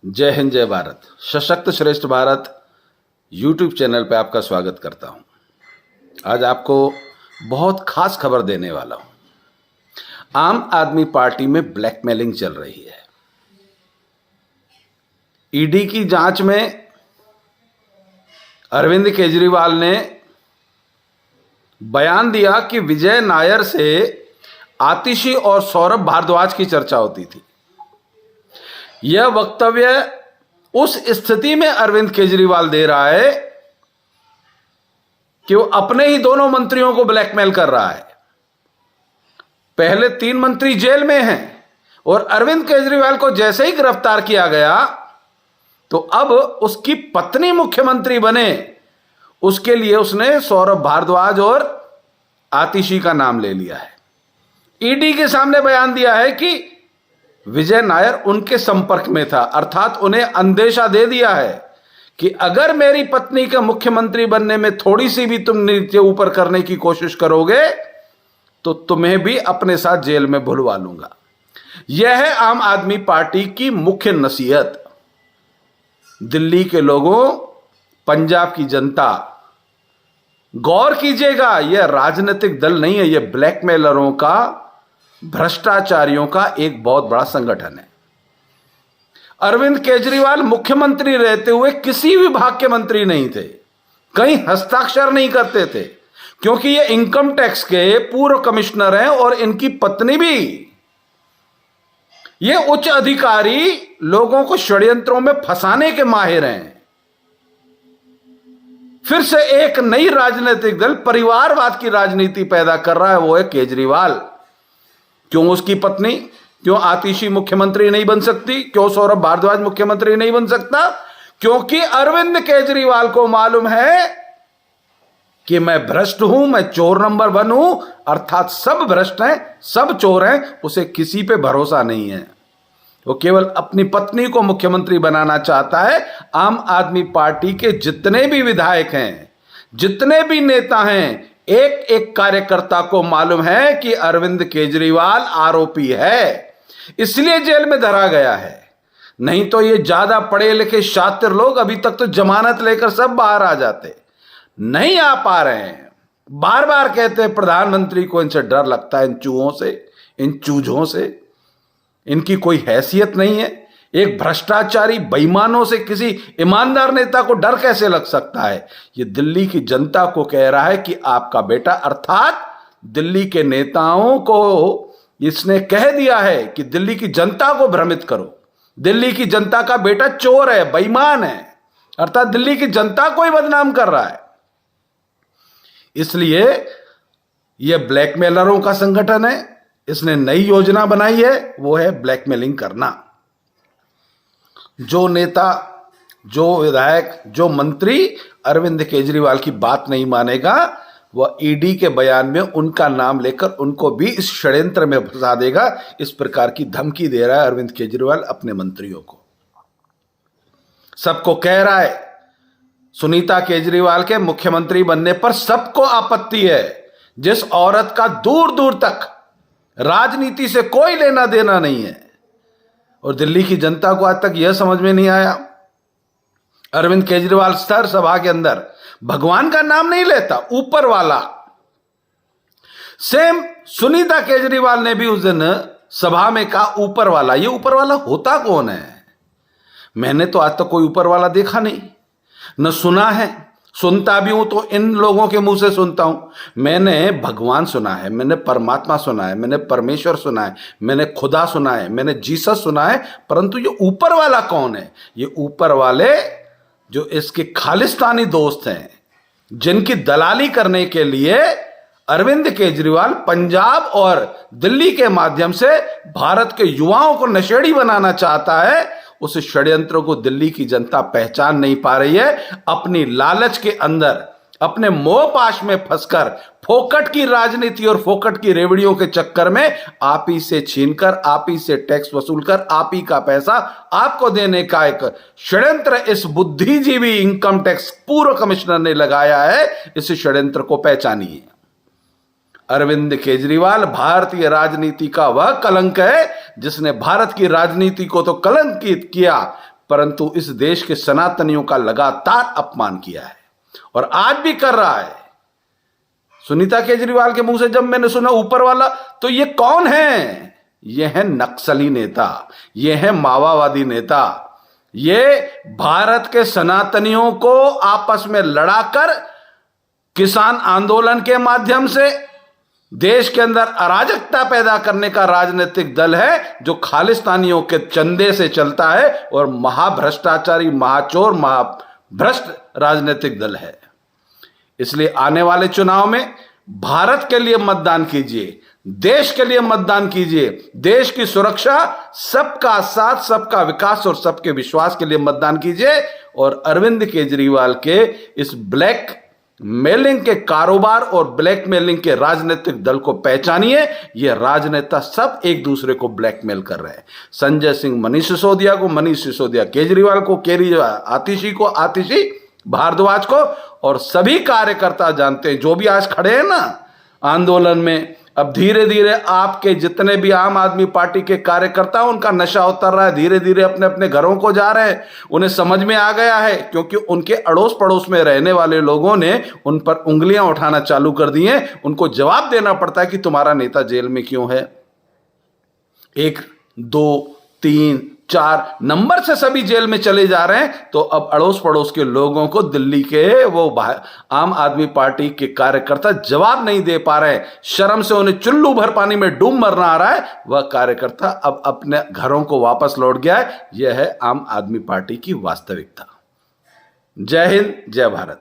जय हिंद जय भारत। सशक्त श्रेष्ठ भारत यूट्यूब चैनल पे आपका स्वागत करता हूं। आज आपको बहुत खास खबर देने वाला हूं। आम आदमी पार्टी में ब्लैकमेलिंग चल रही है। ईडी की जांच में अरविंद केजरीवाल ने बयान दिया कि विजय नायर से आतिशी और सौरभ भारद्वाज की चर्चा होती थी। यह वक्तव्य उस स्थिति में अरविंद केजरीवाल दे रहा है कि वो अपने ही दोनों मंत्रियों को ब्लैकमेल कर रहा है। पहले 3 मंत्री जेल में हैं और अरविंद केजरीवाल को जैसे ही गिरफ्तार किया गया तो अब उसकी पत्नी मुख्यमंत्री बने, उसके लिए उसने सौरभ भारद्वाज और आतिशी का नाम ले लिया है। ईडी के सामने बयान दिया है कि विजय नायर उनके संपर्क में था, अर्थात उन्हें अंदेशा दे दिया है कि अगर मेरी पत्नी के मुख्यमंत्री बनने में थोड़ी सी भी तुम नीचे ऊपर करने की कोशिश करोगे तो तुम्हें भी अपने साथ जेल में भुलवा लूंगा। यह है आम आदमी पार्टी की मुख्य नसीहत। दिल्ली के लोगों, पंजाब की जनता, गौर कीजिएगा, यह राजनीतिक दल नहीं है, यह ब्लैकमेलरों का, भ्रष्टाचारियों का एक बहुत बड़ा संगठन है। अरविंद केजरीवाल मुख्यमंत्री रहते हुए किसी विभाग के मंत्री नहीं थे, कहीं हस्ताक्षर नहीं करते थे, क्योंकि ये इनकम टैक्स के पूर्व कमिश्नर हैं और इनकी पत्नी भी। ये उच्च अधिकारी लोगों को षड्यंत्रों में फंसाने के माहिर हैं। फिर से एक नई राजनीतिक दल परिवारवाद की राजनीति पैदा कर रहा है, वो है केजरीवाल। क्यों उसकी पत्नी, क्यों आतिशी मुख्यमंत्री नहीं बन सकती, क्यों सौरभ भारद्वाज मुख्यमंत्री नहीं बन सकता? क्योंकि अरविंद केजरीवाल को मालूम है कि मैं भ्रष्ट हूं, मैं चोर नंबर 1 हूं, अर्थात सब भ्रष्ट हैं, सब चोर हैं, उसे किसी पे भरोसा नहीं है। वो केवल अपनी पत्नी को मुख्यमंत्री बनाना चाहता है। आम आदमी पार्टी के जितने भी विधायक हैं, जितने भी नेता हैं, एक एक कार्यकर्ता को मालूम है कि अरविंद केजरीवाल आरोपी है, इसलिए जेल में धरा गया है। नहीं तो ये ज्यादा पढ़े लिखे शातिर लोग अभी तक तो जमानत लेकर सब बाहर आ जाते, नहीं आ पा रहे हैं। बार बार कहते हैं प्रधानमंत्री को इनसे डर लगता है, इन चूहों से, इन चूजों से। इनकी कोई हैसियत नहीं है। एक भ्रष्टाचारी बेईमानों से किसी ईमानदार नेता को डर कैसे लग सकता है? ये दिल्ली की जनता को कह रहा है कि आपका बेटा, अर्थात दिल्ली के नेताओं को इसने कह दिया है कि दिल्ली की जनता को भ्रमित करो। दिल्ली की जनता का बेटा चोर है, बेईमान है, अर्थात दिल्ली की जनता को ही बदनाम कर रहा है। इसलिए यह ब्लैकमेलरों का संगठन है। इसने नई योजना बनाई है, वो है ब्लैकमेलिंग करना। जो नेता, जो विधायक, जो मंत्री अरविंद केजरीवाल की बात नहीं मानेगा, वह ईडी के बयान में उनका नाम लेकर उनको भी इस षड्यंत्र में फंसा देगा। इस प्रकार की धमकी दे रहा है अरविंद केजरीवाल अपने मंत्रियों को। सबको कह रहा है, सुनीता केजरीवाल के मुख्यमंत्री बनने पर सबको आपत्ति है। जिस औरत का दूर दूर तक राजनीति से कोई लेना देना नहीं है, और दिल्ली की जनता को आज तक यह समझ में नहीं आया। अरविंद केजरीवाल स्तर सभा के अंदर भगवान का नाम नहीं लेता, ऊपर वाला। सेम सुनीता केजरीवाल ने भी उस दिन सभा में कहा ऊपर वाला। ये ऊपर वाला होता कौन है? मैंने तो आज तक कोई ऊपर वाला देखा नहीं, न सुना है। सुनता भी हूं तो इन लोगों के मुंह से सुनता हूं। मैंने भगवान सुना है, मैंने परमात्मा सुना है, मैंने परमेश्वर सुना है, मैंने खुदा सुना है, मैंने जीसस सुना है, परंतु ये ऊपर वाला कौन है? ये ऊपर वाले जो इसके खालिस्तानी दोस्त हैं, जिनकी दलाली करने के लिए अरविंद केजरीवाल पंजाब और दिल्ली के माध्यम से भारत के युवाओं को नशेड़ी बनाना चाहता है, उस षड्यंत्र को दिल्ली की जनता पहचान नहीं पा रही है। अपनी लालच के अंदर, अपने मोह पाश में फंसकर, फोकट की राजनीति और फोकट की रेवड़ियों के चक्कर में आप ही से छीनकर, आप ही से टैक्स वसूल कर, आप ही का पैसा आपको देने का एक षड्यंत्र इस बुद्धिजीवी इनकम टैक्स पूर्व कमिश्नर ने लगाया है। इस षड्यंत्र को पहचानिए। अरविंद केजरीवाल भारतीय राजनीति का वह कलंक है जिसने भारत की राजनीति को तो कलंकित किया, परंतु इस देश के सनातनियों का लगातार अपमान किया है और आज भी कर रहा है। सुनीता केजरीवाल के मुंह से जब मैंने सुना ऊपर वाला, तो ये कौन है? ये है नक्सली नेता, ये है माओवादी नेता, ये भारत के सनातनियों को आपस में लड़ाकर किसान आंदोलन के माध्यम से देश के अंदर अराजकता पैदा करने का राजनीतिक दल है, जो खालिस्तानियों के चंदे से चलता है और महाभ्रष्टाचारी, महाचोर, महाभ्रष्ट राजनीतिक दल है। इसलिए आने वाले चुनाव में भारत के लिए मतदान कीजिए, देश के लिए मतदान कीजिए, देश की सुरक्षा, सबका साथ, सबका विकास और सबके विश्वास के लिए मतदान कीजिए और अरविंद केजरीवाल के इस ब्लैक मेलिंग के कारोबार और ब्लैक मेलिंग के राजनीतिक दल को पहचानिए। ये राजनेता सब एक दूसरे को ब्लैकमेल कर रहे हैं। संजय सिंह मनीष सिसोदिया को, मनीष सिसोदिया केजरीवाल को, केजरीवाल आतिशी को, आतिशी भारद्वाज को, और सभी कार्यकर्ता जानते हैं जो भी आज खड़े हैं ना आंदोलन में। अब धीरे धीरे आपके जितने भी आम आदमी पार्टी के कार्यकर्ता, उनका नशा उतर रहा है, धीरे धीरे अपने अपने घरों को जा रहे हैं। उन्हें समझ में आ गया है, क्योंकि उनके अड़ोस पड़ोस में रहने वाले लोगों ने उन पर उंगलियां उठाना चालू कर दी हैं। उनको जवाब देना पड़ता है कि तुम्हारा नेता जेल में क्यों है। 1, 2, 3, 4 नंबर से सभी जेल में चले जा रहे हैं। तो अब अड़ोस पड़ोस के लोगों को दिल्ली के वो आम आदमी पार्टी के कार्यकर्ता जवाब नहीं दे पा रहे हैं। शर्म से उन्हें चुल्लू भर पानी में डूब मरना आ रहा है। वह कार्यकर्ता अब अपने घरों को वापस लौट गया है। यह है आम आदमी पार्टी की वास्तविकता। जय हिंद, जय भारत।